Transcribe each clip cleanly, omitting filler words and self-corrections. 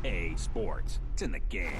EA Sports. It's in the game.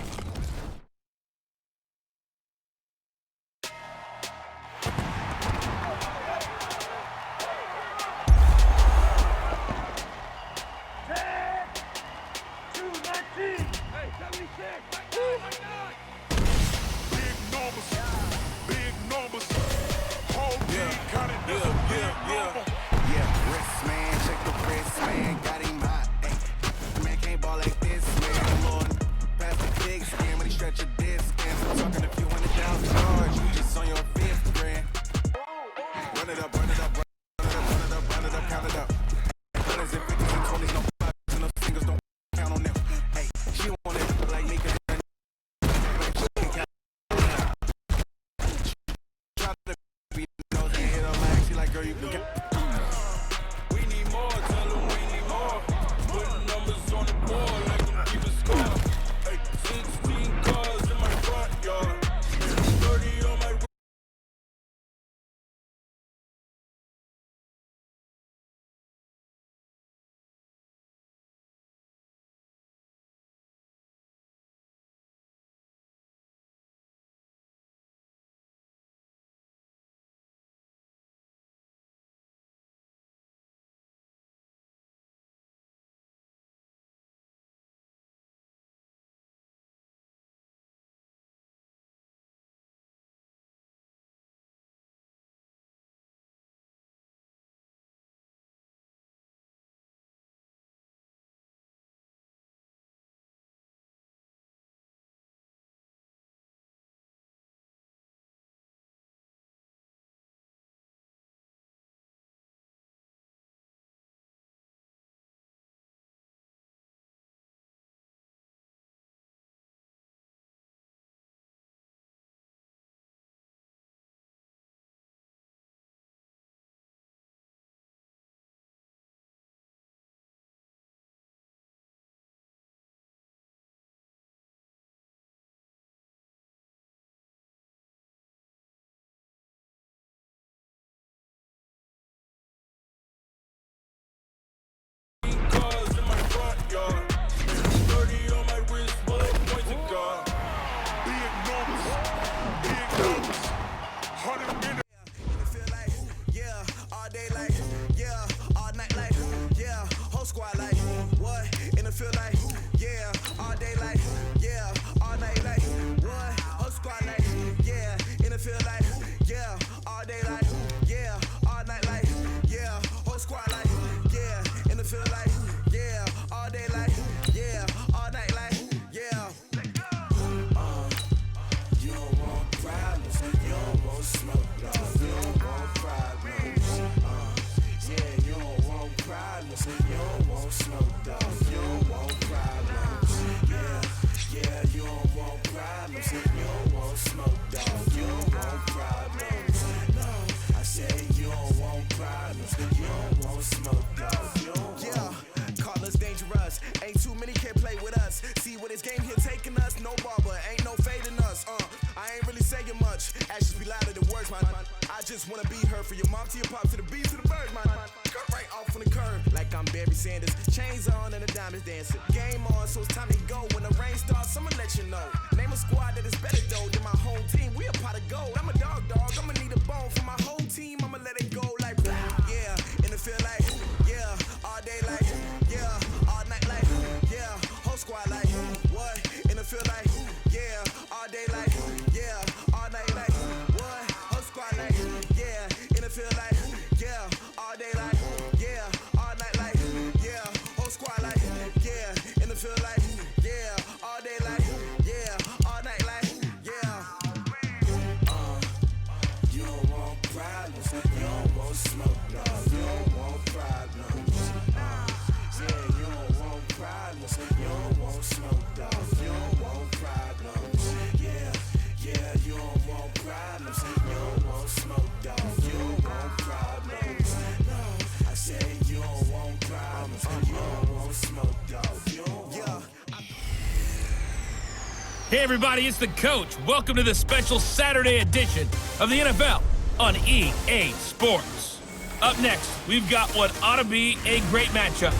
Hey everybody, it's the Coach. Welcome to the special Saturday edition of the NFL on EA Sports. Up next, we've got what ought to be a great matchup.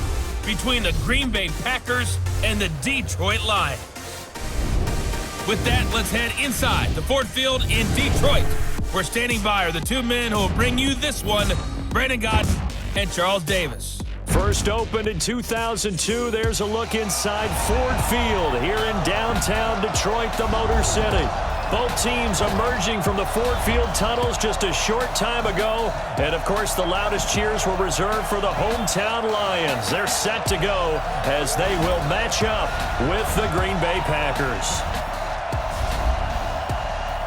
between the Green Bay Packers and the Detroit Lions. With that, let's head inside the Ford Field in Detroit. We're standing by are the two men who will bring you this one, Brandon Gaudin and Charles Davis. First opened in 2002, there's a look inside Ford Field here in downtown Detroit, the Motor City. Both teams emerging from the Ford Field tunnels just a short time ago. And, of course, the loudest cheers were reserved for the hometown Lions. They're set to go as they will match up with the Green Bay Packers.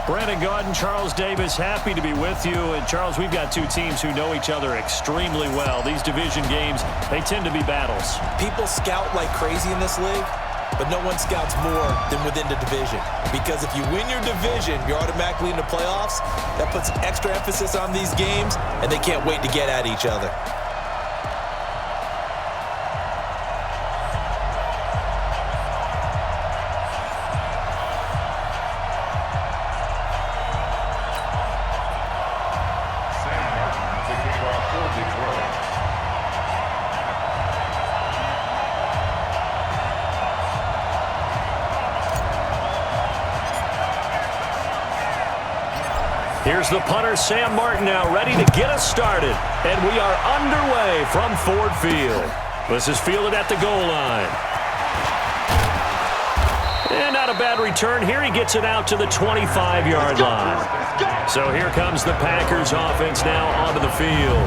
Brandon Gaudin, Charles Davis, happy to be with you. And, Charles, we've got two teams who know each other extremely well. These division games, they tend to be battles. People scout like crazy in this league, but no one scouts more than within the division. Because if you win your division, you're automatically in the playoffs. That puts extra emphasis on these games, and they can't wait to get at each other. Here's the punter, Sam Martin, now ready to get us started. And we are underway from Ford Field. This is fielded at the goal line. And not a bad return here. He gets it out to the 25-yard line. So here comes the Packers offense now onto the field.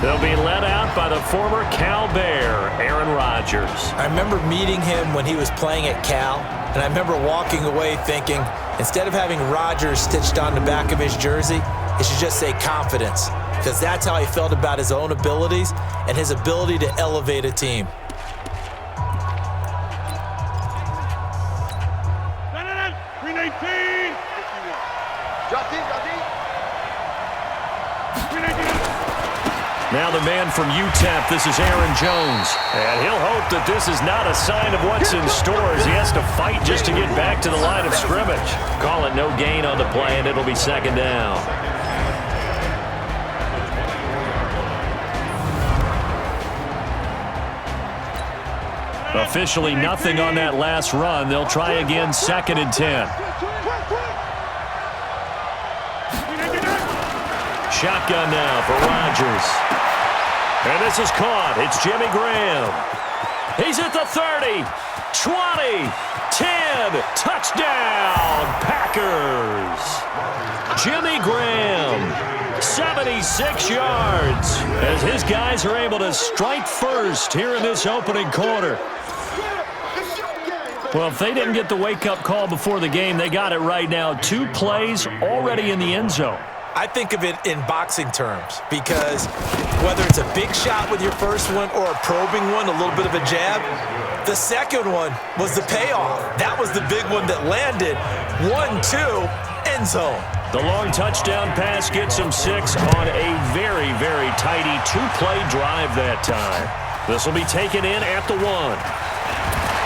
They'll be led out by the former Cal Bear, Aaron Rodgers. I remember meeting him when he was playing at Cal, and I remember walking away thinking, instead of having Rodgers stitched on the back of his jersey, it should just say confidence, because that's how he felt about his own abilities and his ability to elevate a team. Now the man from UTEP, this is Aaron Jones. And he'll hope that this is not a sign of what's in store as he has to fight just to get back to the line of scrimmage. Call it no gain on the play, and it'll be second down. Officially nothing on that last run. They'll try again, 2nd and 10. Shotgun now for Rodgers. And this is caught. It's Jimmy Graham. He's at the 30, 20, 10. Touchdown, Packers. Jimmy Graham, 76 yards, as his guys are able to strike first here in this opening quarter. Well, if they didn't get the wake-up call before the game, they got it right now. 2 plays already in the end zone. I think of it in boxing terms, because whether it's a big shot with your first one or a probing one, a little bit of a jab, the second one was the payoff. That was the big one that landed. 1-2, end zone. The long touchdown pass gets him 6 on a very, very tidy 2-play drive that time. This will be taken in at the 1.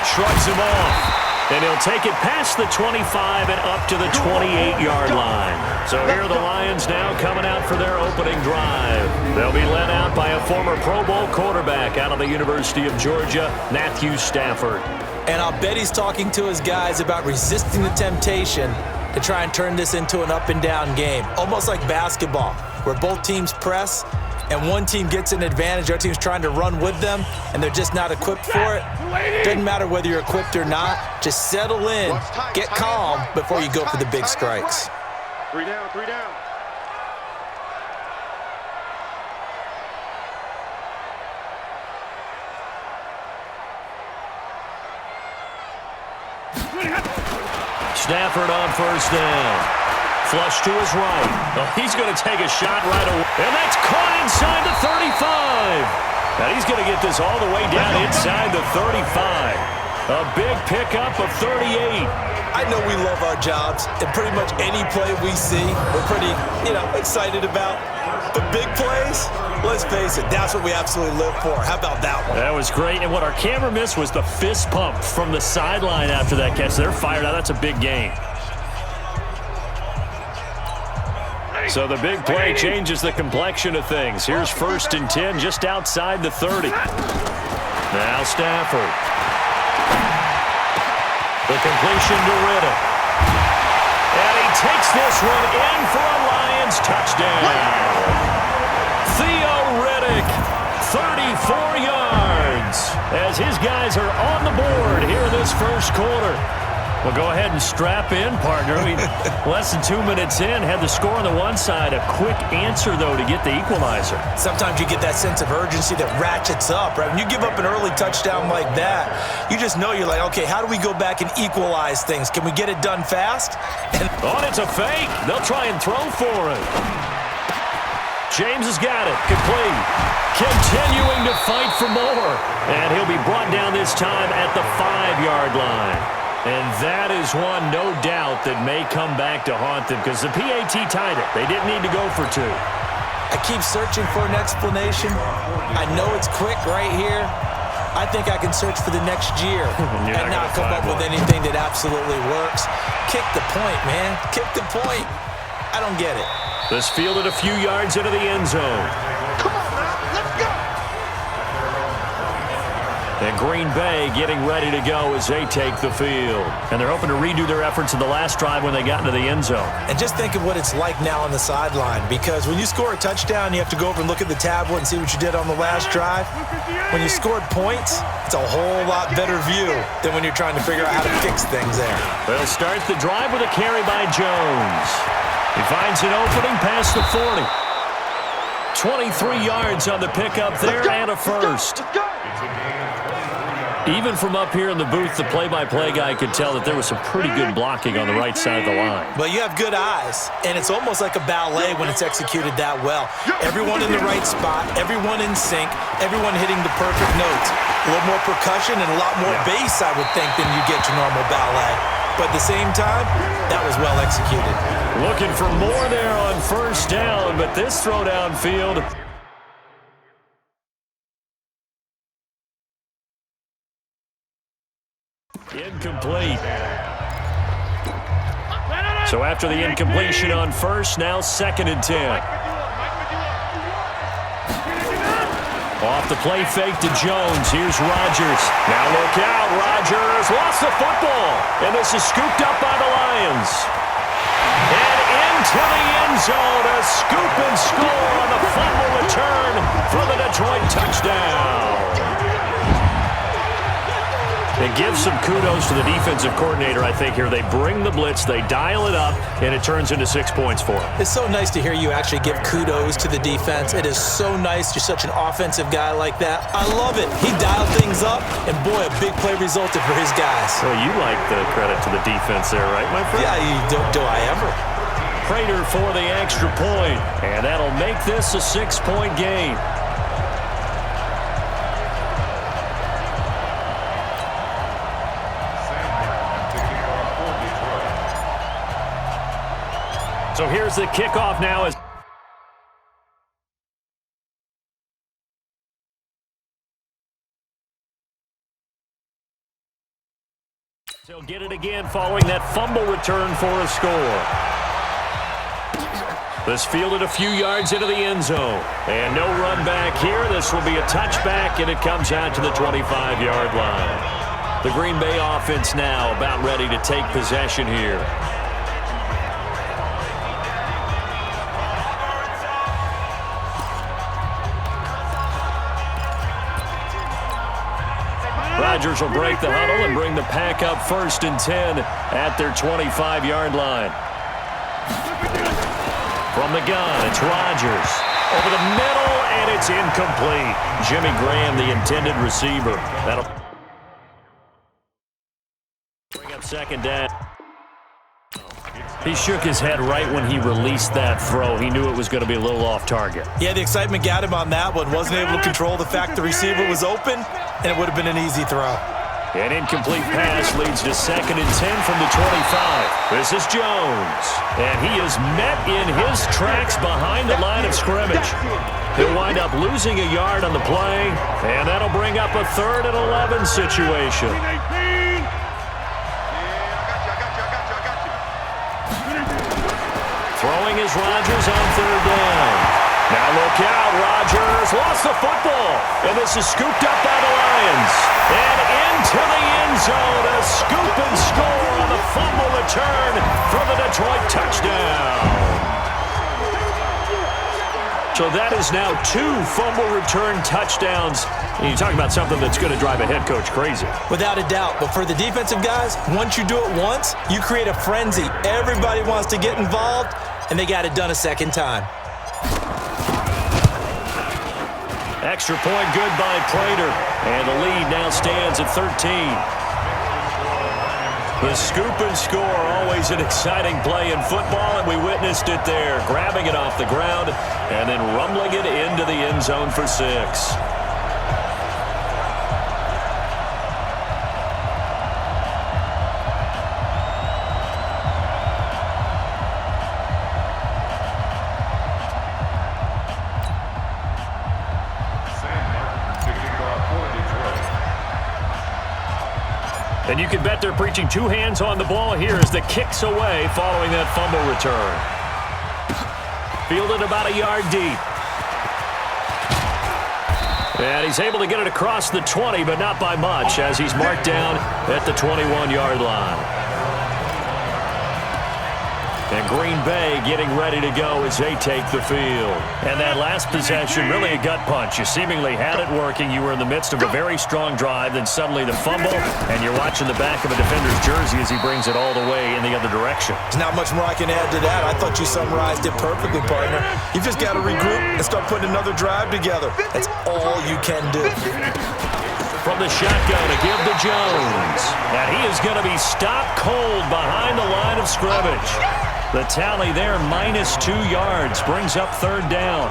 Shrugs him off. And he'll take it past the 25 and up to the 28-yard line. So here are the Lions now coming out for their opening drive. They'll be led out by a former Pro Bowl quarterback out of the University of Georgia, Matthew Stafford. And I'll bet he's talking to his guys about resisting the temptation to try and turn this into an up-and-down game. Almost like basketball, where both teams press, and one team gets an advantage, our team's trying to run with them, and they're just not equipped for it. Doesn't matter whether you're equipped or not. Just settle in, get calm before you go for the big strikes. 3 down, 3 down. Stafford on first down. Flush to his right. Oh, he's going to take a shot right away. And that's caught inside the 35. And he's going to get this all the way down inside the 35. A big pickup of 38. I know we love our jobs, and pretty much any play we see, we're pretty, excited about. But big plays, let's face it, that's what we absolutely live for. How about that one? That was great. And what our camera missed was the fist pump from the sideline after that catch. They're fired out. That's a big gain. So the big play changes the complexion of things. Here's 1st and 10 just outside the 30. Now Stafford. The completion to Riddick. And he takes this one in for a Lions touchdown. Theo Riddick, 34 yards, as his guys are on the board here in this first quarter. Well, go ahead and strap in, partner. Less than 2 minutes in, had the score on the one side. A quick answer, though, to get the equalizer. Sometimes you get that sense of urgency that ratchets up, right? When you give up an early touchdown like that, you just know you're like, okay, how do we go back and equalize things? Can we get it done fast? It's a fake. They'll try and throw for it. James has got it. Complete. Continuing to fight for more. And he'll be brought down this time at the 5-yard line. And that is one, no doubt, that may come back to haunt them because the PAT tied it. They didn't need to go for 2. I keep searching for an explanation. I know it's quick right here. I think I can search for the next year and not come up with anything that absolutely works. Kick the point, man. Kick the point. I don't get it. This fielded a few yards into the end zone. Come on, man. Let's go. And Green Bay getting ready to go as they take the field. And they're hoping to redo their efforts in the last drive when they got into the end zone. And just think of what it's like now on the sideline, because when you score a touchdown, you have to go over and look at the tablet and see what you did on the last drive. When you scored points, it's a whole lot better view than when you're trying to figure out how to fix things there. They'll start the drive with a carry by Jones. He finds an opening past the 40. 23 yards on the pickup there and a first. Even from up here in the booth, the play-by-play guy could tell that there was some pretty good blocking on the right side of the line. Well, you have good eyes, and it's almost like a ballet when it's executed that well. Everyone in the right spot, everyone in sync, everyone hitting the perfect notes. A little more percussion and a lot more bass, I would think, than you get your normal ballet. But at the same time, that was well executed. Looking for more there on first down, but this throw downfield. Incomplete. So after the incompletion on first, now 2nd and 10. Off the play fake to Jones. Here's Rodgers. Now look out. Rodgers lost the football. And this is scooped up by the Lions. And into the end zone. A scoop and score on the fumble return for the Detroit touchdown. It gives some kudos to the defensive coordinator, I think, here. They bring the blitz, they dial it up, and it turns into 6 points for them. It's so nice to hear you actually give kudos to the defense. It is so nice. You're such an offensive guy like that. I love it. He dialed things up, and boy, a big play resulted for his guys. Well, you like the credit to the defense there, right, my friend? Yeah, do I ever? Prater for the extra point, and that'll make this a 6-point game. So here's the kickoff now as he'll get it again following that fumble return for a score. This fielded a few yards into the end zone. And no run back here. This will be a touchback, and it comes out to the 25-yard line. The Green Bay offense now about ready to take possession here. Rodgers will break the huddle and bring the pack up 1st and 10 at their 25-yard line. From the gun, it's Rodgers. Over the middle, and it's incomplete. Jimmy Graham, the intended receiver. That'll bring up 2nd down. He shook his head right when he released that throw. He knew it was going to be a little off target. Yeah, the excitement got him on that one. Wasn't able to control the fact the receiver was open, and it would have been an easy throw. An incomplete pass leads to 2nd and 10 from the 25. This is Jones, and he is met in his tracks behind the line of scrimmage. He'll wind up losing a yard on the play, and that'll bring up a 3rd and 11 situation. Throwing is Rodgers on 3rd down. Now look out, Rodgers lost the football, and this is scooped up by the Lions. And into the end zone, a scoop and score on the fumble return for the Detroit touchdown. So that is now 2 fumble return touchdowns. And you talk about something that's going to drive a head coach crazy. Without a doubt. But for the defensive guys, once you do it once, you create a frenzy. Everybody wants to get involved, and they got it done a second time. Extra point good by Prater. And the lead now stands at 13. The scoop and score, always an exciting play in football, and we witnessed it there, grabbing it off the ground and then rumbling it into the end zone for 6. And you can bet they're preaching 2 hands on the ball here as the kick's away following that fumble return. Fielded about a yard deep. And he's able to get it across the 20, but not by much, as he's marked down at the 21-yard line. And Green Bay getting ready to go as they take the field. And that last possession, really a gut punch. You seemingly had it working. You were in the midst of a very strong drive. Then suddenly the fumble, and you're watching the back of a defender's jersey as he brings it all the way in the other direction. There's not much more I can add to that. I thought you summarized it perfectly, partner. You've just got to regroup and start putting another drive together. That's all you can do. From the shotgun to give to Jones. And he is going to be stopped cold behind the line of scrimmage. The tally there, -2 yards, brings up 3rd down.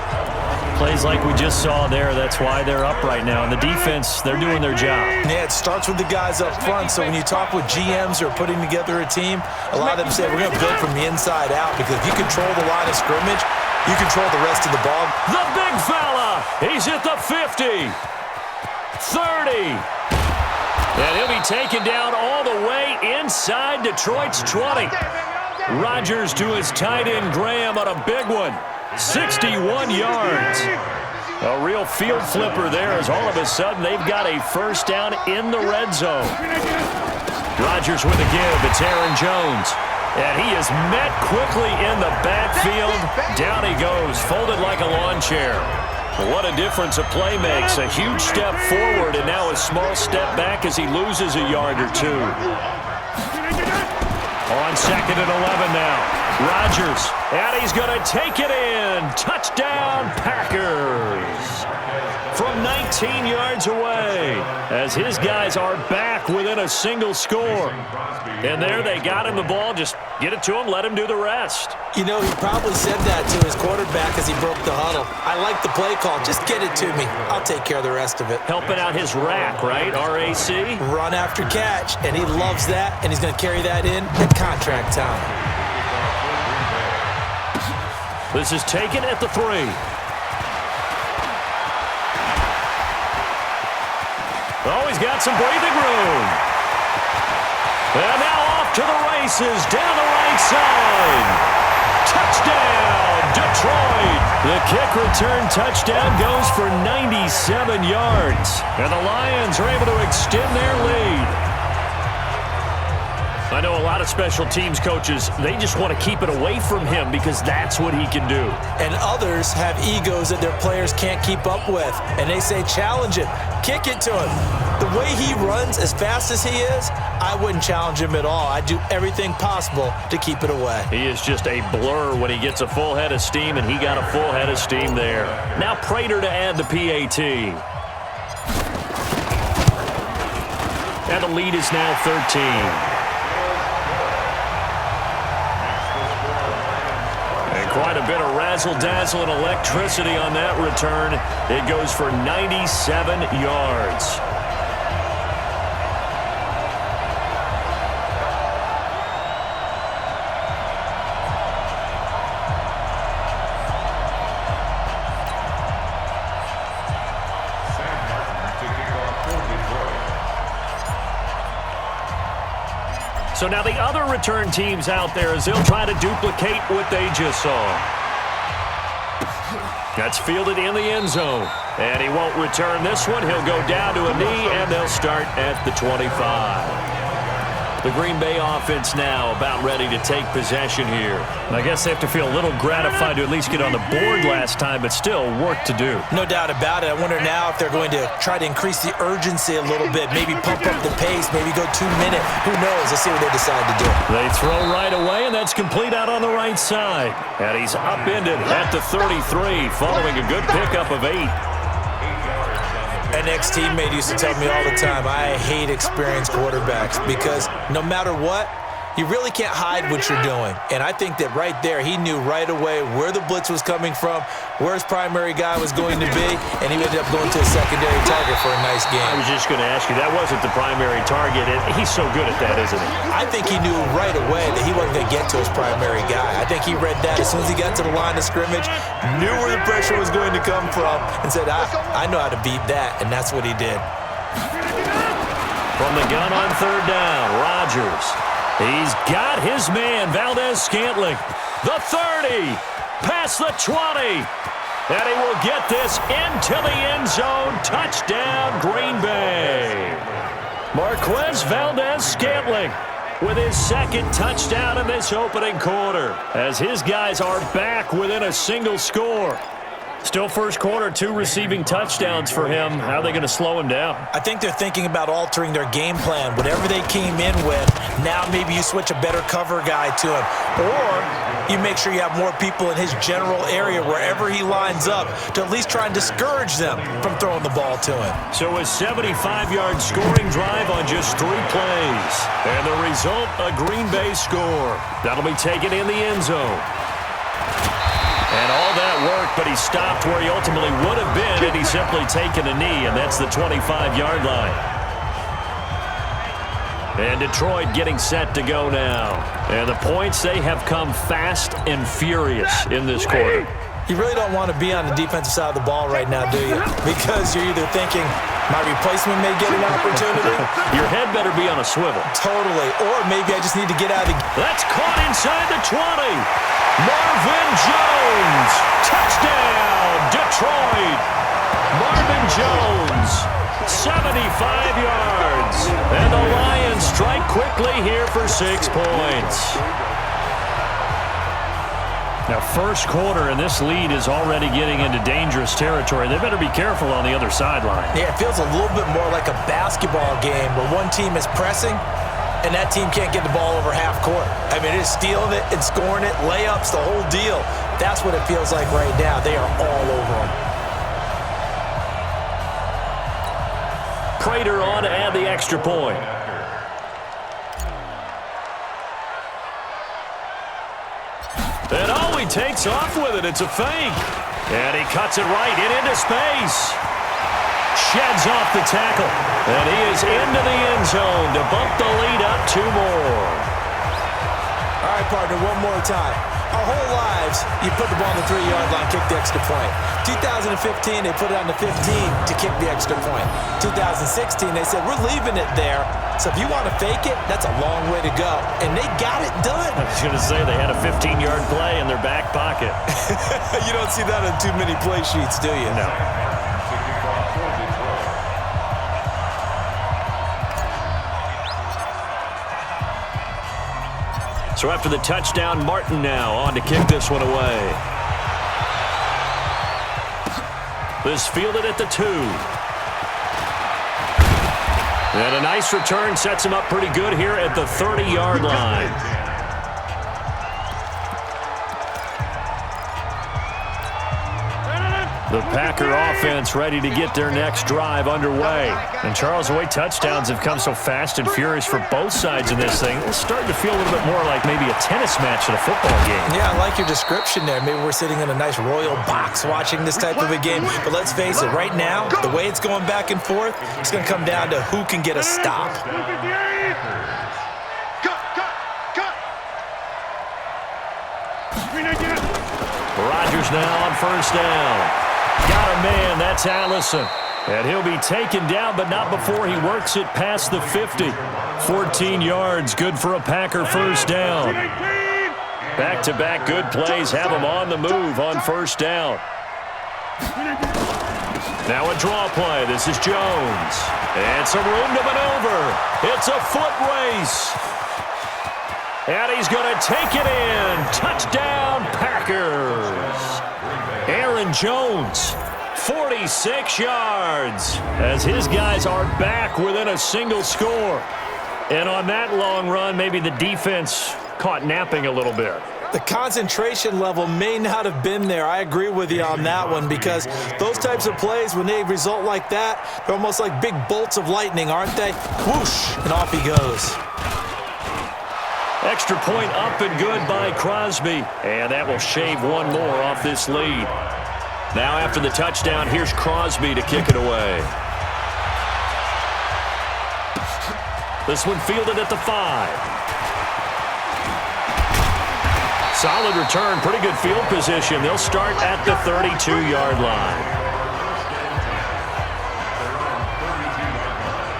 Plays like we just saw there, that's why they're up right now. And the defense, they're doing their job. Yeah, it starts with the guys up front. So when you talk with GMs who are putting together a team, a lot of them say we're going to build from the inside out, because if you control the line of scrimmage, you control the rest of the ball. The big fella, he's at the 50, 30. And he'll be taken down all the way inside Detroit's 20. Rodgers to his tight end Graham on a big one. 61 yards. A real field flipper there, as all of a sudden they've got a first down in the red zone. Rodgers with a give. It's Aaron Jones. And he is met quickly in the backfield. Down he goes, folded like a lawn chair. What a difference a play makes. A huge step forward and now a small step back as he loses a yard or 2. On 2nd and 11 now. Rodgers, and he's going to take it in. Touchdown, Packers. From 19 yards away, as his guys are back within a single score. And there they got him the ball. Just get it to him, let him do the rest. You know, he probably said that to his quarterback as he broke the huddle. I like the play call. Just get it to me. I'll take care of the rest of it. Helping out his rack, right? RAC? Run after catch, and he loves that, and he's going to carry that in at contract time. This is taken at the 3. Oh, he's got some breathing room. And now off to the races down the right side. Touchdown, Detroit. The kick return touchdown goes for 97 yards. And the Lions are able to extend their lead. I know a lot of special teams coaches, they just want to keep it away from him because that's what he can do. And others have egos that their players can't keep up with. And they say, challenge him. Kick it to him. The way he runs as fast as he is, I wouldn't challenge him at all. I'd do everything possible to keep it away. He is just a blur when he gets a full head of steam, and he got a full head of steam there. Now Prater to add the PAT. And the lead is now 13. Quite a bit of razzle-dazzle and electricity on that return. It goes for 97 yards. So now the other return teams out there as they'll try to duplicate what they just saw. That's fielded in the end zone. And he won't return this one. He'll go down to a knee, and they'll start at the 25. The Green Bay offense now about ready to take possession here. I guess they have to feel a little gratified to at least get on the board last time, but still work to do. No doubt about it. I wonder now if they're going to try to increase the urgency a little bit, maybe pump up the pace, maybe go 2 minute. Who knows? Let's see what they decide to do. They throw right away, and that's complete out on the right side. And he's upended at the 33 following a good pickup of 8. An ex-teammate used to tell me all the time, I hate experienced quarterbacks because no matter what, you really can't hide what you're doing. And I think that right there, he knew right away where the blitz was coming from, where his primary guy was going to be, and he ended up going to a secondary target for a nice game. I was just going to ask you, that wasn't the primary target, and he's so good at that, isn't he? I think he knew right away that he wasn't going to get to his primary guy. I think he read that as soon as he got to the line of scrimmage, knew where the pressure was going to come from, and said, I know how to beat that, and that's what he did. From the gun on third down, Rodgers. He's got his man, Valdes-Scantling. The 30, past the 20. And he will get this into the end zone. Touchdown, Green Bay. Marquez Valdes-Scantling with his second touchdown in this opening quarter, as his guys are back within a single score. Still first quarter, 2 receiving touchdowns for him. How are they going to slow him down? I think they're thinking about altering their game plan. Whatever they came in with, now maybe you switch a better cover guy to him. Or you make sure you have more people in his general area wherever he lines up to at least try and discourage them from throwing the ball to him. So a 75-yard scoring drive on just 3 plays. And the result, a Green Bay score. That'll be taken in the end zone. And all that worked, but he stopped where he ultimately would have been had he simply taken a knee, and that's the 25-yard line. And Detroit getting set to go now. And the points, they have come fast and furious in this quarter. You really don't want to be on the defensive side of the ball right now, do you? Because you're either thinking, my replacement may get an opportunity. Your head better be on a swivel. Totally. Or maybe I just need to get out of the... That's caught inside the 20. Marvin Jones. Touchdown, Detroit. Marvin Jones, 75 yards. And the Lions strike quickly here for 6 points. Now, first quarter, and this lead is already getting into dangerous territory. They better be careful on the other sideline. Yeah, it feels a little bit more like a basketball game where one team is pressing and that team can't get the ball over half court. I mean, it is stealing it and scoring it, layups, the whole deal. That's what it feels like right now. They are all over them. Prater on to add the extra point. And he takes off with it. It's a fake. And he cuts it right into space. Sheds off the tackle. And he is into the end zone to bump the lead up 2 more. All right, partner, one more time. Our whole lives, you put the ball on the 3-yard line, kick the extra point. 2015, they put it on the 15 to kick the extra point. 2016, they said, we're leaving it there. So if you want to fake it, that's a long way to go. And they got it done. I was going to say they had a 15-yard play in their back pocket. You don't see that on too many play sheets, do you? No. So after the touchdown, Martin now on to kick this one away. This fielded at the 2. And a nice return sets him up pretty good here at the 30-yard line. The Packer offense ready to get their next drive underway. And Charles, the way touchdowns have come so fast and furious for both sides in this thing, it's starting to feel a little bit more like maybe a tennis match at a football game. Yeah, I like your description there. Maybe we're sitting in a nice royal box watching this type of a game. But let's face it, right now, the way it's going back and forth, it's going to come down to who can get a stop. Rodgers now on first down. Got a man, that's Allison. And he'll be taken down, but not before he works it past the 50. 14 yards, good for a Packer first down. Back-to-back good plays have him on the move on first down. Now a draw play. This is Jones. And some room to maneuver. It's a foot race. And he's going to take it in. Touchdown, Packers. Aaron Jones, 46 yards, as his guys are back within a single score. And on that long run, maybe the defense caught napping a little bit. The concentration level may not have been there. I agree with you on that one, because those types of plays, when they result like that, they're almost like big bolts of lightning, aren't they? Whoosh, and off he goes. Extra point up and good by Crosby. And that will shave one more off this lead. Now after the touchdown, here's Crosby to kick it away. This one fielded at the 5. Solid return, pretty good field position. They'll start at the 32-yard line.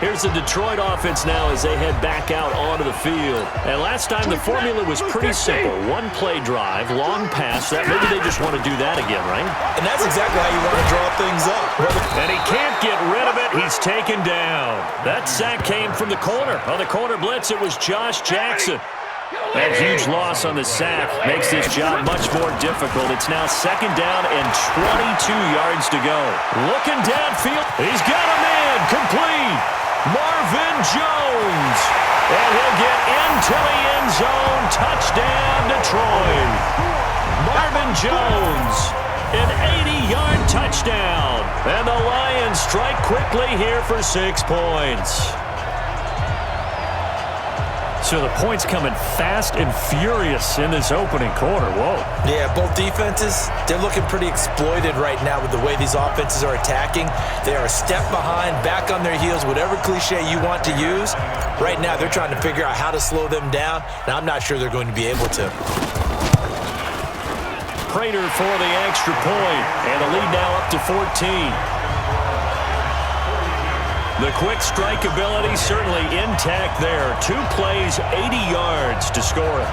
Here's the Detroit offense now as they head back out onto the field. And last time the formula was pretty simple. One play drive, long pass. That maybe they just want to do that again, right? And that's exactly how you want to draw things up. And he can't get rid of it. He's taken down. That sack came from the corner. On the corner blitz, it was Josh Jackson. That huge loss on the sack makes this job much more difficult. It's now second down and 22 yards to go. Looking downfield. He's got a man complete. Marvin Jones. And he'll get into the end zone. Touchdown, Detroit. Marvin Jones. An 80-yard touchdown. And the Lions strike quickly here for 6 points. So the points coming fast and furious in this opening quarter. Whoa. Yeah, both defenses, they're looking pretty exploited right now with the way these offenses are attacking. They are a step behind, back on their heels, whatever cliche you want to use. Right now, they're trying to figure out how to slow them down, and I'm not sure they're going to be able to. Prater for the extra point, and the lead now up to 14. The quick strike ability certainly intact there. 2 plays, 80 yards to score it.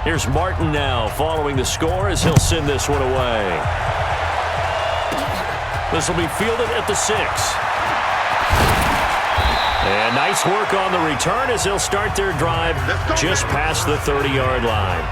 Here's Martin now following the score as he'll send this one away. This will be fielded at the 6. And nice work on the return as they'll start their drive just past the 30-yard line.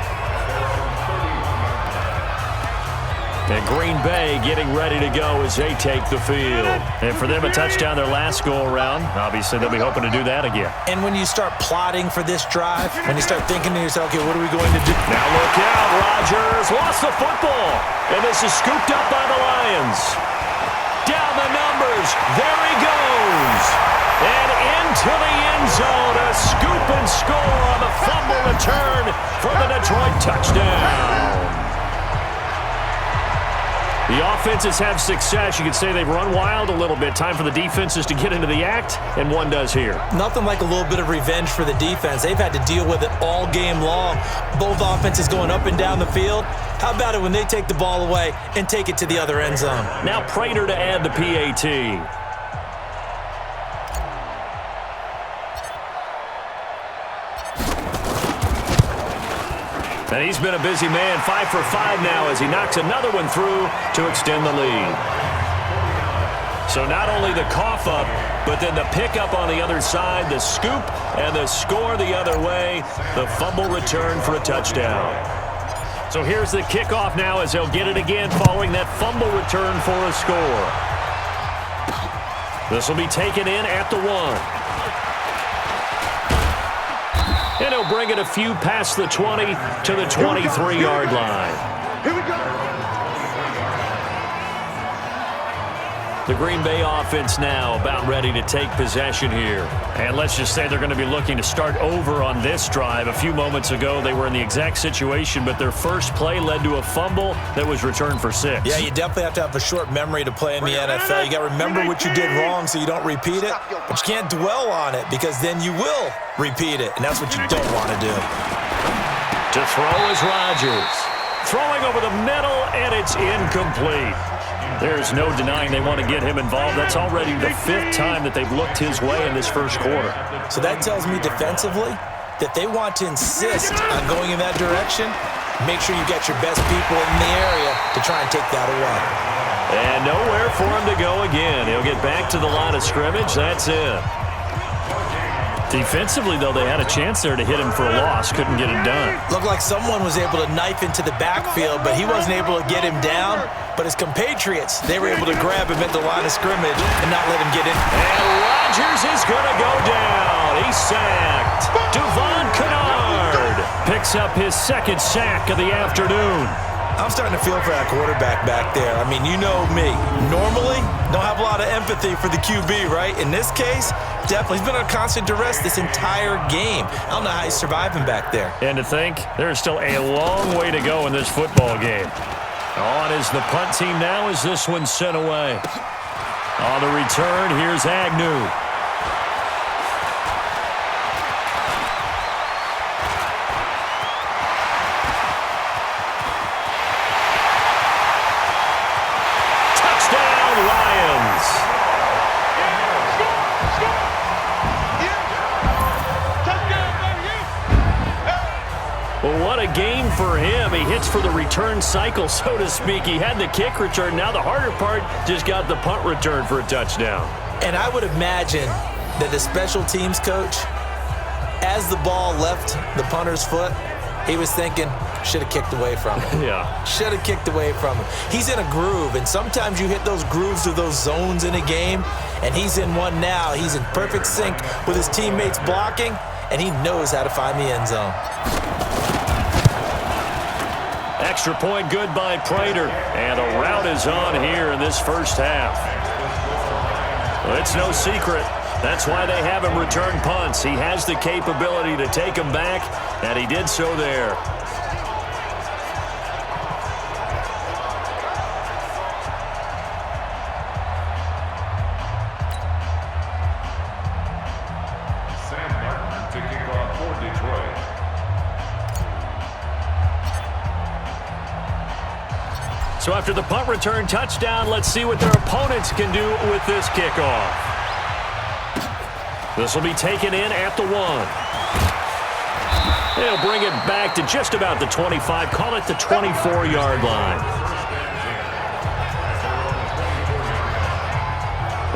And Green Bay getting ready to go as they take the field. And for them, a touchdown their last go-around. Obviously, they'll be hoping to do that again. And when you start plotting for this drive, when you start thinking to yourself, okay, what are we going to do? Now look out, Rodgers lost the football. And this is scooped up by the Lions. Down the numbers. There he goes. And into the end zone. A scoop and score on the fumble return for the Detroit touchdown. The offenses have success. You could say they've run wild a little bit. Time for the defenses to get into the act, and one does here. Nothing like a little bit of revenge for the defense. They've had to deal with it all game long. Both offenses going up and down the field. How about it when they take the ball away and take it to the other end zone? Now Prater to add the PAT. And he's been a busy man, 5 for 5 now as he knocks another one through to extend the lead. So not only the cough up, but then the pickup on the other side, the scoop, and the score the other way, the fumble return for a touchdown. So here's the kickoff now as they'll get it again following that fumble return for a score. This will be taken in at the 1. And he'll bring it a few past the 20 to the 23-yard line. Here we go. The Green Bay offense now about ready to take possession here. And let's just say they're going to be looking to start over on this drive. A few moments ago, they were in the exact situation, but their first play led to a fumble that was returned for 6. Yeah, you definitely have to have a short memory to play in the NFL. You got to remember what you did wrong so you don't repeat it, but you can't dwell on it because then you will repeat it, and that's what you don't want to do. To throw is Rodgers. throwing over the middle, and it's incomplete. There's no denying they want to get him involved. That's already the 5th time that they've looked his way in this first quarter. So that tells me defensively that they want to insist on going in that direction. Make sure you get your best people in the area to try and take that away. And nowhere for him to go again. He'll get back to the line of scrimmage. That's it. Defensively, though, they had a chance there to hit him for a loss. Couldn't get it done. Looked like someone was able to knife into the backfield, but he wasn't able to get him down. But his compatriots, they were able to grab him at the line of scrimmage and not let him get in. And Rodgers is going to go down. He's sacked. Duvon Kennard Picks up his 2nd sack of the afternoon. I'm starting to feel for that quarterback back there. I mean, you know me. Normally, don't have a lot of empathy for the QB, right? In this case, definitely. He's been on constant duress this entire game. I don't know how he's surviving back there. And to think, there's still a long way to go in this football game. On is the punt team now as this one's sent away. On the return, here's Agnew. Well, what a game for him. He hits for the return cycle, so to speak. He had the kick return. Now the harder part, just got the punt return for a touchdown. And I would imagine that the special teams coach, as the ball left the punter's foot, he was thinking, should have kicked away from him. Yeah. Should have kicked away from him. He's in a groove, and sometimes you hit those grooves or those zones in a game, and he's in one now. He's in perfect sync with his teammates blocking, and he knows how to find the end zone. Extra point good by Prater. And a rout is on here in this first half. Well, it's no secret. That's why they have him return punts. He has the capability to take them back, and he did so there. Sam Martin to kick off for Detroit. So after the punt return touchdown, let's see what their opponents can do with this kickoff. This will be taken in at the 1. They'll bring it back to just about the 25, call it the 24-yard line.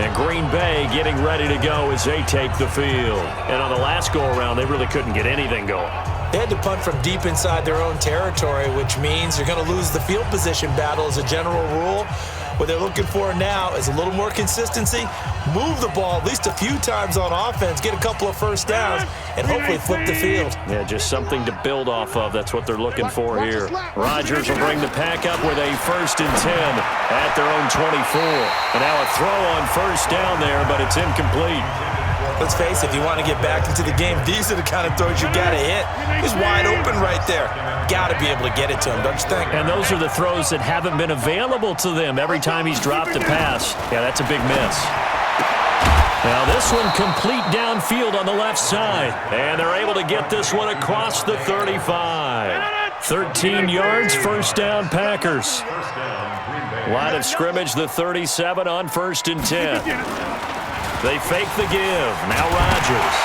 And Green Bay getting ready to go as they take the field. And on the last go-around, they really couldn't get anything going. They had to punt from deep inside their own territory, which means they're going to lose the field position battle as a general rule. What they're looking for now is a little more consistency, move the ball at least a few times on offense, get a couple of first downs, and hopefully flip the field. Yeah, just something to build off of. That's what they're looking for here. Rodgers will bring the pack up with a 1st and 10 at their own 24. And now a throw on first down there, but it's incomplete. Let's face it, if you want to get back into the game, these are the kind of throws you got to hit. He's wide open right there. Got to be able to get it to him, don't you think? And those are the throws that haven't been available to them every time he's dropped a pass. Yeah, that's a big miss. Now this one complete downfield on the left side. And they're able to get this one across the 35. 13 yards, first down Packers. Line of scrimmage, the 37 on 1st and 10. They fake the give. Now Rodgers.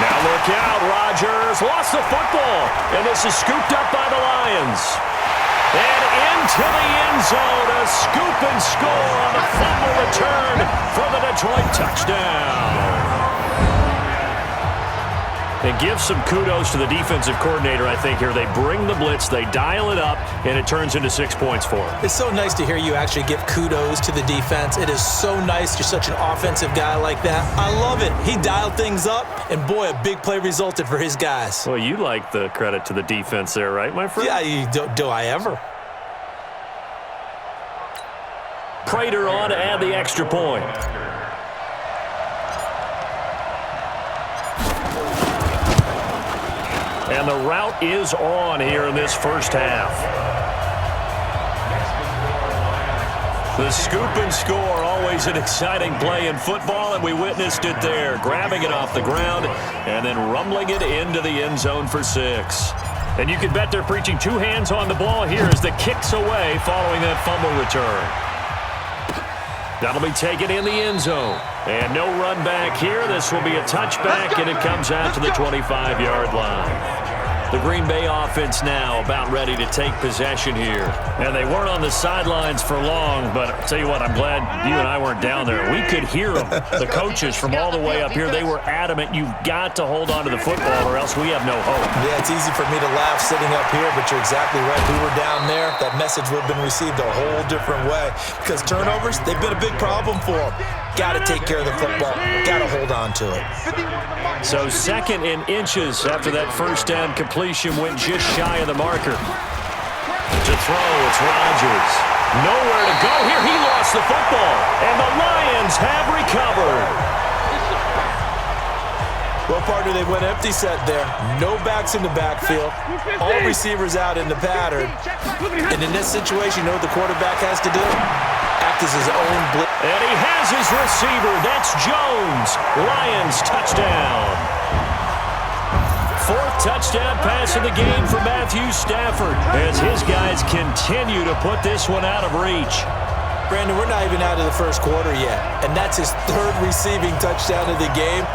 Now look out. Rodgers lost the football. And this is scooped up by the Lions. And into the end zone. A scoop and score on the fumble return for the Detroit touchdown. And give some kudos to the defensive coordinator, I think, here. They bring the blitz, they dial it up, and it turns into 6 points for them. It's so nice to hear you actually give kudos to the defense. It is so nice. You're such an offensive guy like that. I love it. He dialed things up, and boy, a big play resulted for his guys. Well, you like the credit to the defense there, right, my friend? Yeah, do I ever? Prater on to add the extra point. And the route is on here in this first half. The scoop and score, always an exciting play in football, and we witnessed it there. Grabbing it off the ground and then rumbling it into the end zone for 6. And you can bet they're preaching two hands on the ball here as the kick's away following that fumble return. That'll be taken in the end zone. And no run back here. This will be a touchback, and it comes out to the 25-yard line. The Green Bay offense now about ready to take possession here. And they weren't on the sidelines for long, but I'll tell you what, I'm glad you and I weren't down there. We could hear them. The coaches from all the way up here, they were adamant, you've got to hold on to the football or else we have no hope. Yeah, it's easy for me to laugh sitting up here, but you're exactly right. We were down there. That message would have been received a whole different way because turnovers, they've been a big problem for them. Got to take care of the football. Got to hold on to it. So 2nd and inches after that first down completion went just shy of the marker. To throw, it's Rodgers. Nowhere to go here. He lost the football. And the Lions have recovered. Well, partner, they went empty set there. No backs in the backfield. All receivers out in the pattern. And in this situation, you know what the quarterback has to do? Act as his own blitz. And he has his receiver. That's Jones. Lions touchdown. 4th touchdown pass of the game for Matthew Stafford as his guys continue to put this one out of reach. Brandon, we're not even out of the first quarter yet, and that's his 3rd receiving touchdown of the game.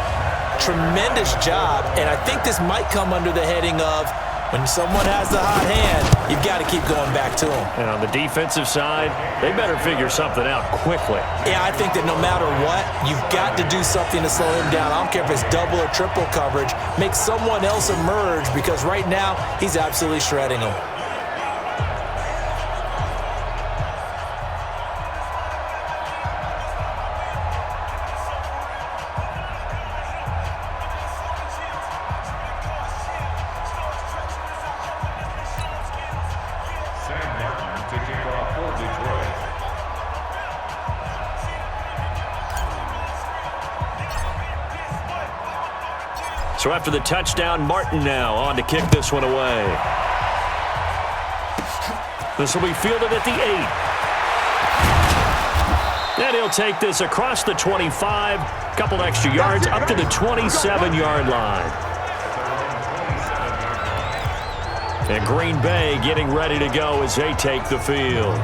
Tremendous job, and I think this might come under the heading of when someone has the hot hand, you've got to keep going back to them. And on the defensive side, they better figure something out quickly. Yeah, I think that no matter what, you've got to do something to slow him down. I don't care if it's double or triple coverage. Make someone else emerge because right now, he's absolutely shredding them. So after the touchdown, Martin now on to kick this one away. This will be fielded at the 8. And he'll take this across the 25, couple extra yards up to the 27-yard line. And Green Bay getting ready to go as they take the field.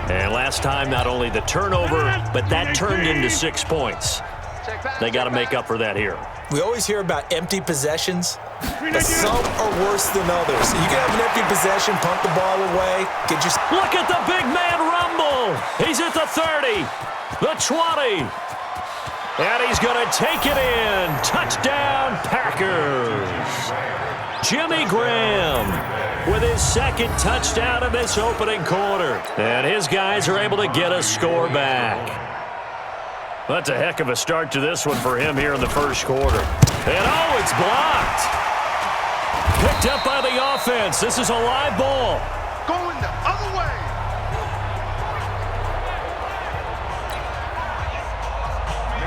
And last time, not only the turnover, but that turned into 6 points. They got to make up for that here. We always hear about empty possessions, but some are worse than others. You can have an empty possession, punt the ball away, get your... Look at the big man rumble. He's at the 30, the 20, and he's going to take it in. Touchdown, Packers. Jimmy Graham with his 2nd touchdown in this opening quarter. And his guys are able to get a score back. That's a heck of a start to this one for him here in the first quarter. And oh, it's blocked. Picked up by the offense. This is a live ball. Going the other way.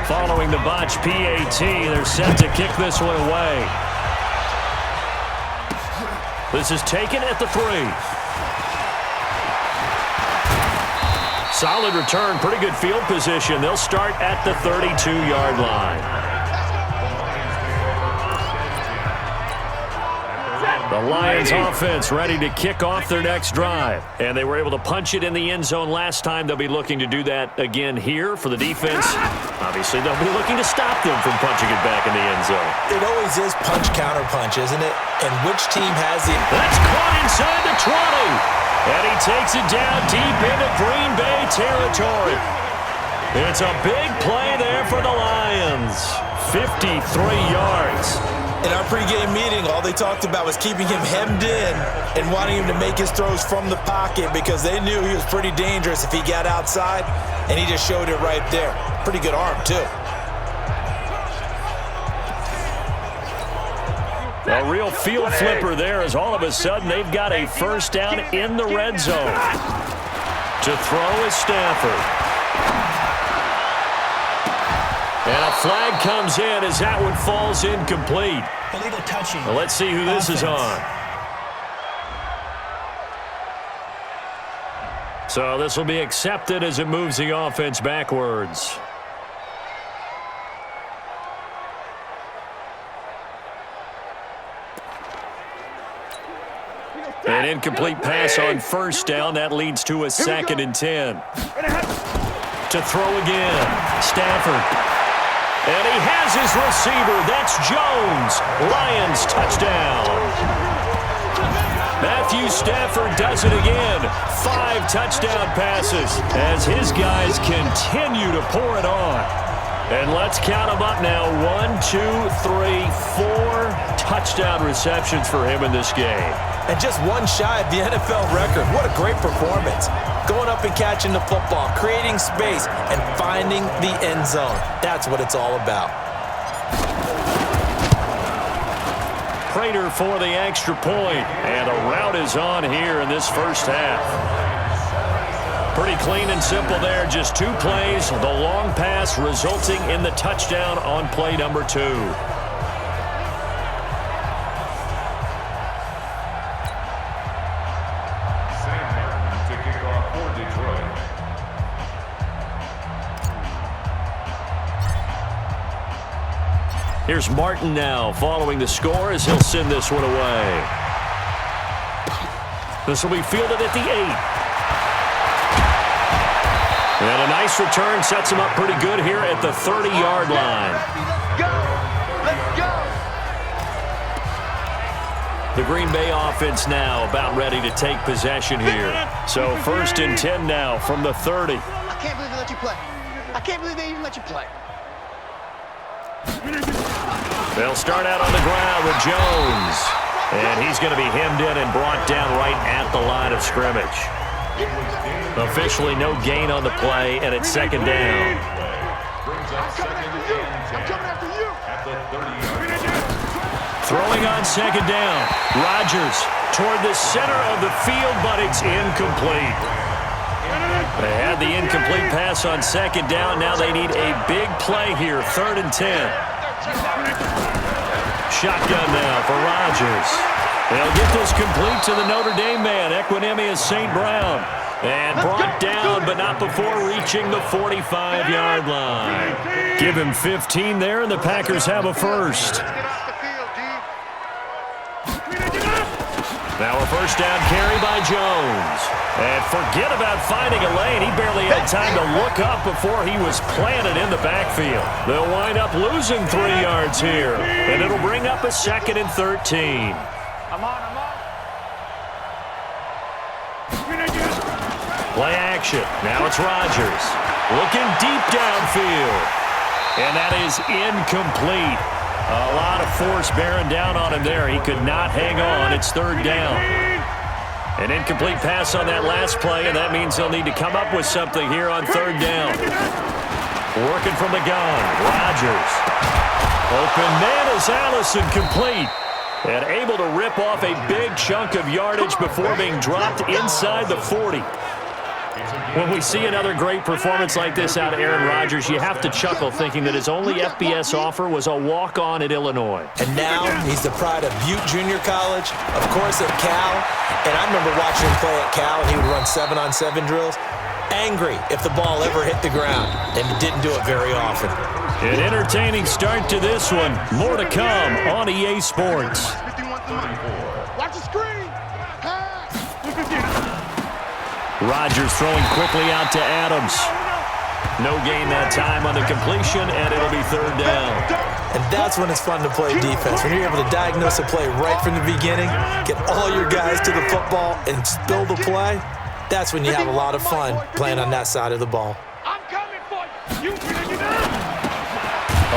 Following the botch PAT, they're set to kick this one away. This is taken at the 3. Solid return, pretty good field position. They'll start at the 32-yard line. The Lions offense ready to kick off their next drive. And they were able to punch it in the end zone last time. They'll be looking to do that again here for the defense. Obviously, they'll be looking to stop them from punching it back in the end zone. It always is punch-counter-punch, isn't it? And which team has the... That's caught inside the 20. And he takes it down deep into Green Bay territory. It's a big play there for the Lions. 53 yards. In our pregame meeting, all they talked about was keeping him hemmed in and wanting him to make his throws from the pocket because they knew he was pretty dangerous if he got outside, and he just showed it right there. Pretty good arm, too. A real field flipper there as all of a sudden they've got a first down in the red zone. To throw is Stafford. And a flag comes in as that one falls incomplete. Illegal touching. Well, let's see who this is on. So this will be accepted as it moves the offense backwards. An incomplete pass on first down. That leads to a 2nd and 10. To throw again. Stafford. And he has his receiver. That's Jones. Lions touchdown. Matthew Stafford does it again. 5 touchdown passes as his guys continue to pour it on. And let's count them up now. 1, 2, 3, 4 touchdown receptions for him in this game. And just one shy of the NFL record. What a great performance. Going up and catching the football, creating space, and finding the end zone. That's what it's all about. Prater for the extra point. And a rout is on here in this first half. Pretty clean and simple there. Just 2 plays. The long pass resulting in the touchdown on play number 2. Here's Martin now following the score as he'll send this one away. This will be fielded at the 8. And a nice return sets him up pretty good here at the 30-yard line. Let's go. The Green Bay offense now about ready to take possession here. So 1st and 10 now from the 30. I can't believe they let you play. I can't believe they even let you play. They'll start out on the ground with Jones. And he's going to be hemmed in and brought down right at the line of scrimmage. Officially no gain on the play, and it's 2nd down. Throwing on 2nd down. Rodgers toward the center of the field, but it's incomplete. They had the incomplete pass on 2nd down. Now they need a big play here, 3rd and 10. Shotgun now for Rodgers. They'll get this complete to the Notre Dame man, Equanimeous St. Brown. And brought down, but not before reaching the 45-yard line. Give him 15 there, and the Packers have a first. Now a first down carry by Jones. And forget about finding a lane. He barely had time to look up before he was planted in the backfield. They'll wind up losing 3 yards here. And it'll bring up a 2nd and 13. Play action. Now it's Rodgers. Looking deep downfield. And that is incomplete. A lot of force bearing down on him there. He could not hang on. It's 3rd down. An incomplete pass on that last play, and that means they'll need to come up with something here on 3rd down. Working from the gun. Rodgers. Open man is Allison, complete. And able to rip off a big chunk of yardage before being dropped inside the 40. When we see another great performance like this out of Aaron Rodgers, you have to chuckle thinking that his only FBS offer was a walk-on at Illinois. And now he's the pride of Butte Junior College, of course at Cal. And I remember watching him play at Cal, and he would run 7-on-7 drills. Angry if the ball ever hit the ground, and he didn't do it very often. An entertaining start to this one. More to come on EA Sports. Watch the screen. Rodgers throwing quickly out to Adams. No gain that time on the completion, and it'll be 3rd down. And that's when it's fun to play defense. When you're able to diagnose a play right from the beginning, get all your guys to the football, and spill the play, that's when you have a lot of fun playing on that side of the ball. I'm coming for you.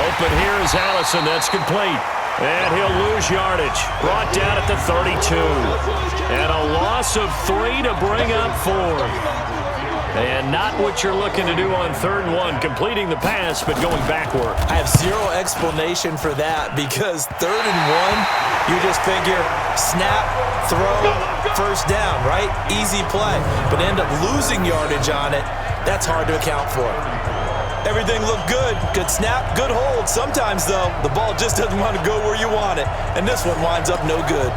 Open here is Allison. That's complete. And he'll lose yardage. Brought down at the 32. And a loss of 3 to bring up 4. And not what you're looking to do on 3rd and 1, completing the pass, but going backward. I have zero explanation for that because 3rd and 1, you just figure snap, throw, first down, right? Easy play. But end up losing yardage on it. That's hard to account for. Everything looked good. Good snap, good hold. Sometimes, though, the ball just doesn't want to go where you want it. And this one winds up no good.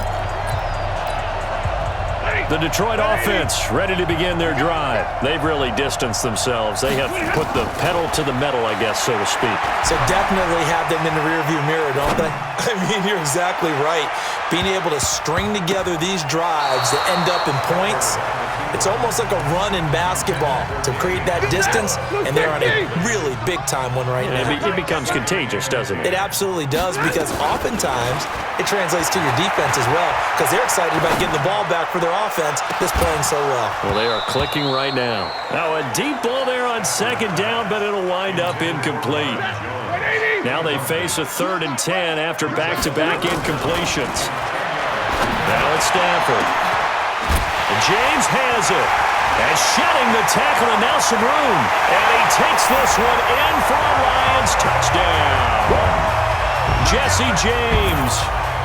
The Detroit offense ready to begin their drive. They've really distanced themselves. They have put the pedal to the metal, I guess, so to speak. So definitely have them in the rearview mirror, don't they? I mean, you're exactly right. Being able to string together these drives that end up in points, it's almost like a run in basketball to create that distance, and they're on a really big-time one right now. It becomes contagious, doesn't it? It absolutely does, because oftentimes it translates to your defense as well, because they're excited about getting the ball back for their offense that's playing so well. Well, they are clicking right now. Now a deep ball there on second down, but it'll wind up incomplete. Now they face a 3rd and 10 after back-to-back incompletions. Now it's Stafford. And James has it. And shedding the tackle, and now some room. And he takes this one in for a Lions touchdown. Jesse James,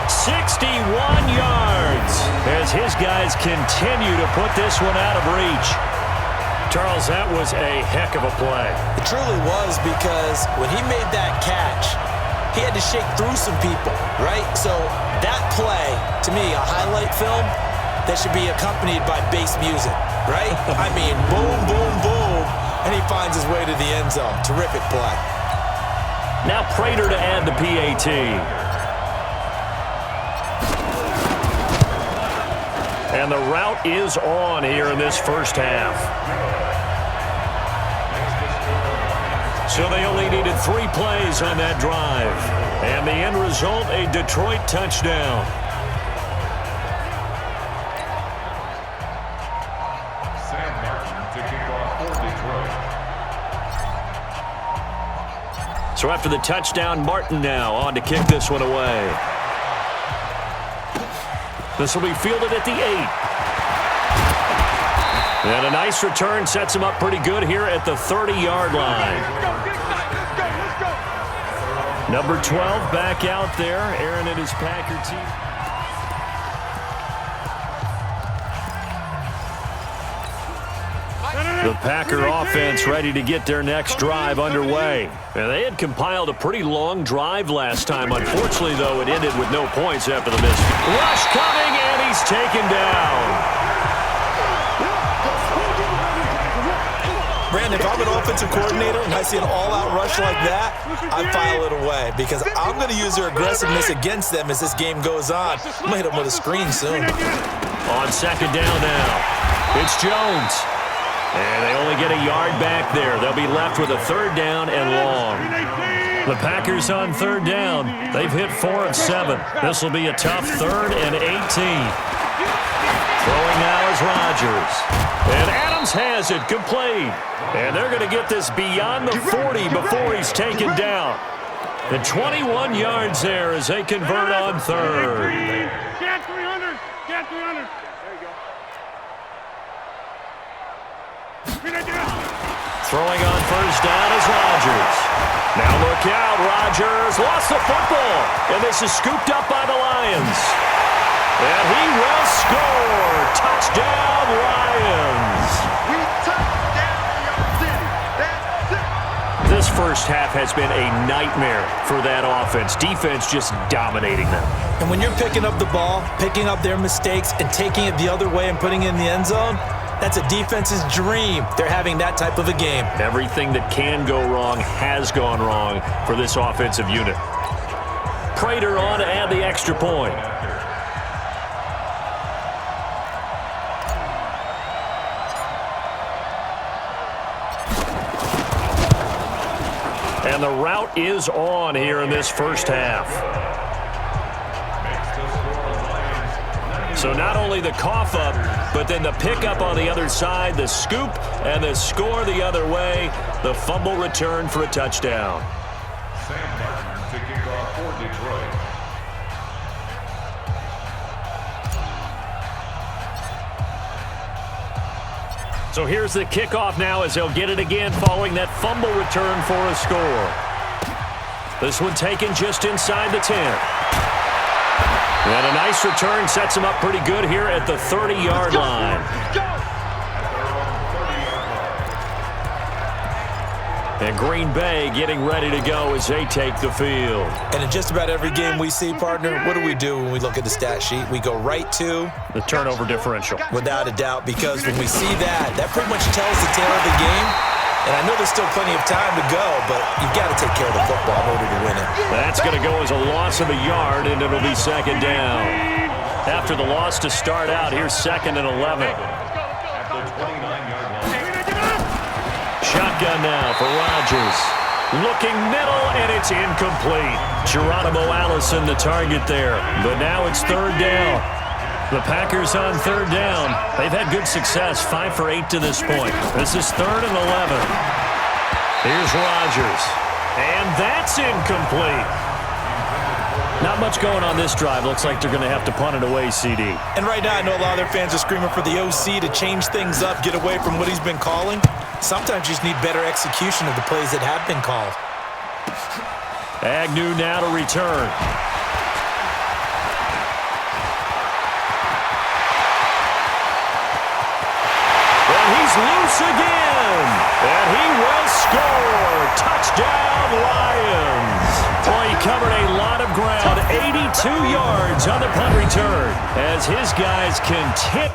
61 yards, as his guys continue to put this one out of reach. Charles, that was a heck of a play. It truly was, because when he made that catch, he had to shake through some people, right? So that play, to me, a highlight film that should be accompanied by bass music, right? I mean, boom, boom, boom, and he finds his way to the end zone. Terrific play. Now Prater to add the PAT. And the route is on here in this first half. So they only needed 3 plays on that drive. And the end result, a Detroit touchdown. Sam Martin to kick off for Detroit. So after the touchdown, Martin now on to kick this one away. This will be fielded at the 8. And a nice return sets him up pretty good here at the 30-yard line. Number 12 back out there. Aaron and his Packer team. The Packer offense ready to get their next drive underway. And they had compiled a pretty long drive last time. Unfortunately, though, it ended with no points after the miss. Rush coming, and he's taken down. Brandon, if I'm an offensive coordinator and I see an all-out rush like that, I file it away, because I'm going to use their aggressiveness against them as this game goes on. I'm going to hit them with a screen soon. On second down now, it's Jones. And they only get a yard back there. They'll be left with a 3rd down and long. The Packers on 3rd down. They've hit 4 of 7. This will be a tough 3rd and 18. Throwing now is Rodgers. And Adams has it complete. And they're going to get this beyond the 40 before he's taken down. The 21 yards there as they convert on 3rd. Get 300. Get 300. Throwing on first down is Rodgers. Now look out, Rodgers lost the football, and this is scooped up by the Lions. And he will score. Touchdown, Lions. We touchdown, York City. That's it. This first half has been a nightmare for that offense. Defense just dominating them. And when you're picking up the ball, picking up their mistakes, and taking it the other way and putting it in the end zone, that's a defense's dream. They're having that type of a game. Everything that can go wrong has gone wrong for this offensive unit. Prater on to add the extra point. And the route is on here in this first half. So not only the cough up, but then the pickup on the other side, the scoop, and the score the other way. The fumble return for a touchdown. Sam Martin to kick off for Detroit. So here's the kickoff now as they'll get it again following that fumble return for a score. This one taken just inside the 10. And a nice return sets him up pretty good here at the 30-yard line. And Green Bay getting ready to go as they take the field. And in just about every game we see, partner, what do we do when we look at the stat sheet? We go right to The turnover differential. without a doubt, because when we see that, that pretty much tells the tale of the game. And I know there's still plenty of time to go, but you've got to take care of the football in order to win it. That's going to go as a loss of a yard, and it'll be second down. After the loss to start out, here's 2nd and 11. At the 29-yard line. Shotgun now for Rodgers. Looking middle, and it's incomplete. Geronimo Allison the target there, but now it's 3rd down. The Packers on 3rd down. They've had good success, 5 for 8 to this point. This is 3rd and 11. Here's Rodgers, and that's incomplete. Not much going on this drive. Looks like they're going to have to punt it away, CD. And right now, I know a lot of their fans are screaming for the OC to change things up, get away from what he's been calling. Sometimes you just need better execution of the plays that have been called. Agnew now to return. And he's loose again. And he will score. Touchdown, Lions. Well, he covered a lot of ground, 82 yards on the punt return, as his guys can tip